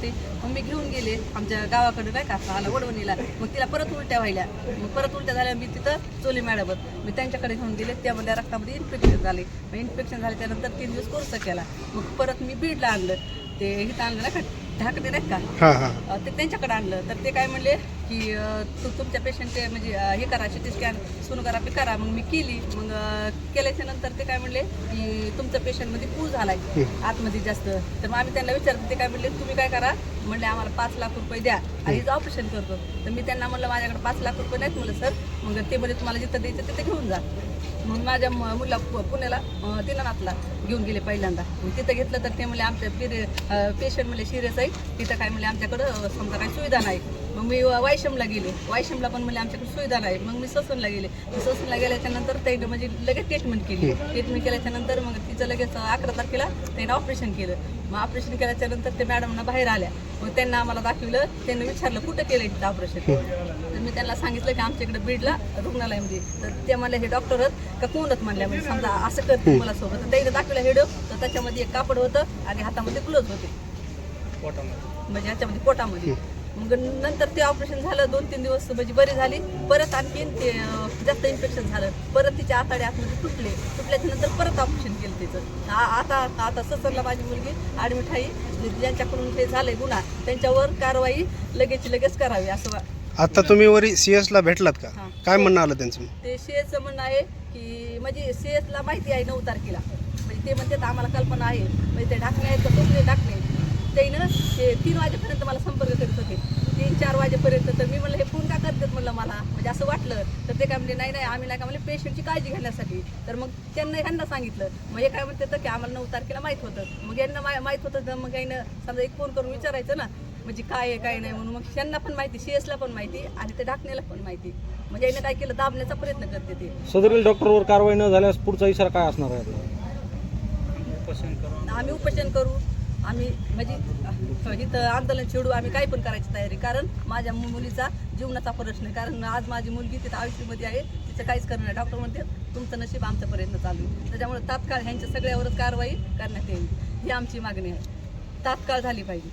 वाटते. मग मी घेऊन गेले आमच्या गावाकडे नाही का आला वडवणीला. मग तिला परत उलट्या व्हायल्या. मग परत उलट्या झाल्या मी तिथं चोली मॅडमवर मी त्यांच्याकडे घेऊन गेले. त्यामध्ये रक्तामध्ये इन्फेक्शन झाले. मग इन्फेक्शन झाले त्यानंतर 3 दिवस कोर्स केला. मग परत मी बीडला आणलं. ते इथं आणलं नाही का ढाकणे नाही का ते त्यांच्याकडे आणलं. तर ते काय म्हणले की तुमच्या पेशंटचे म्हणजे हे करा सिटी स्कॅन सोनोग्राफी करा. मग मी केली. मग केल्याच्या नंतर ते काय म्हणले की तुमचं पेशंटमध्ये पूल झालाय आतमध्ये जास्त. तर मग आम्ही त्यांना विचारतो. ते काय म्हणले तुम्ही काय करा म्हणले आम्हाला 5 लाख रुपये द्या आणि हिचं ऑपरेशन करतो. तर मी त्यांना म्हणलं माझ्याकडे 5 लाख रुपये नाहीत म्हणलं सर. मग ते म्हणजे तुम्हाला जिथं द्यायचं तिथे घेऊन जा. मग माझ्या मुला पुण्याला दिनानाथला घेऊन गेले पहिल्यांदा. मग तिथं घेतलं तर ते म्हणले आमच्या पेशंट म्हणले सिरियस आहे तिथं काय म्हणले आमच्याकडं समजा काही सुविधा नाही. मग मी वायशमला गेले. वायशमला पण म्हणले आमच्याकडे सुविधा नाही. मग मी ससूनला गेले. ससूनला गेल्याच्या नंतर त्यानं म्हणजे लगेच ट्रीटमेंट केली. ट्रीटमेंट केल्याच्या नंतर मग तिचं लगेच 11 तारखेला त्यानं ऑपरेशन केलं. मग ऑपरेशन केल्याच्या नंतर ते मॅडमना बाहेर आल्या. मग त्यांना आम्हाला दाखवलं. त्यांनी विचारलं कुठं केलं तिथं ऑपरेशन. तर मी त्यांना सांगितलं की आमच्या इकडे बीडला रुग्णालयामध्ये. तर ते म्हणले हे डॉक्टर का कोणच म्हणल्या म्हणजे समजा असं करते मला सोबत. तर त्याने दाखवलं हेडो. तर त्याच्यामध्ये एक कापड होतं आणि हातामध्ये ग्लोव्ज होते म्हणजे ह्याच्यामध्ये पोटामध्ये. मग नंतर ते ऑपरेशन झालं. 2-3 दिवस म्हणजे बरी झाली. परत आणखीन ते जास्त इन्फेक्शन झालं. परत तिच्या आतडे आतमध्ये तुटल्याच्या नंतर परत ऑपरेशन केलं तिचं. आता ससरला माझी मुलगी ॲडमिट आहे. ज्यांच्याकडून हे झालंय गुन्हा त्यांच्यावर कारवाई लगेच करावी असं. आता तुम्ही वरी CS ला भेटलात का? काय म्हणणं आलं त्यांचं? ते CS म्हणणं आहे की म्हणजे CS ला माहिती आहे 9 तारखेला. म्हणजे ते म्हणतात आम्हाला कल्पना आहे. म्हणजे ते ढाकणे आहेत तर टोकले ढाकणे त्यानं ते 3 वाजेपर्यंत मला संपर्क करीत होते. 3-4 वाजेपर्यंत. तर मी म्हणलं हे फोन का करतात म्हणलं मला म्हणजे असं वाटलं. तर ते काय म्हणले नाही आम्ही नाही का म्हणले पेशंटची काळजी घेण्यासाठी. तर मग ह्यांना सांगितलं. मग हे काय म्हणतात की आम्हाला 9 तारखेला माहीत होतं. मग यांना माहीत होतं तर मग यानं समजा एक फोन करून विचारायचं ना म्हणजे काय आहे काय नाही म्हणून. मग त्यांना पण माहिती CS ला पण माहिती आणि ते ढाकण्याला पण माहिती. म्हणजे यानं काय केलं दाबण्याचा प्रयत्न करते ते. सदरील डॉक्टरवर कारवाई न झाल्यास पुढचा इशारा काय असणार आहे? आम्ही उपोषण करू. आम्ही म्हणजे इथं आंदोलन छेडू. आम्ही काही पण करायची तयारी. कारण माझ्या मुलीचा जीवनाचा प्रश्न आहे. कारण आज माझी मुलगी तिथं आयुष्यामध्ये आहे. तिचं काहीच करणं नाही. डॉक्टर म्हणते तुमचं नशीब आमच्यापर्यंत चालू आहे. त्याच्यामुळे तात्काळ ह्यांच्या सगळ्यावरच कारवाई करण्यात येईल ही आमची मागणी आहे. तात्काळ झाली पाहिजे.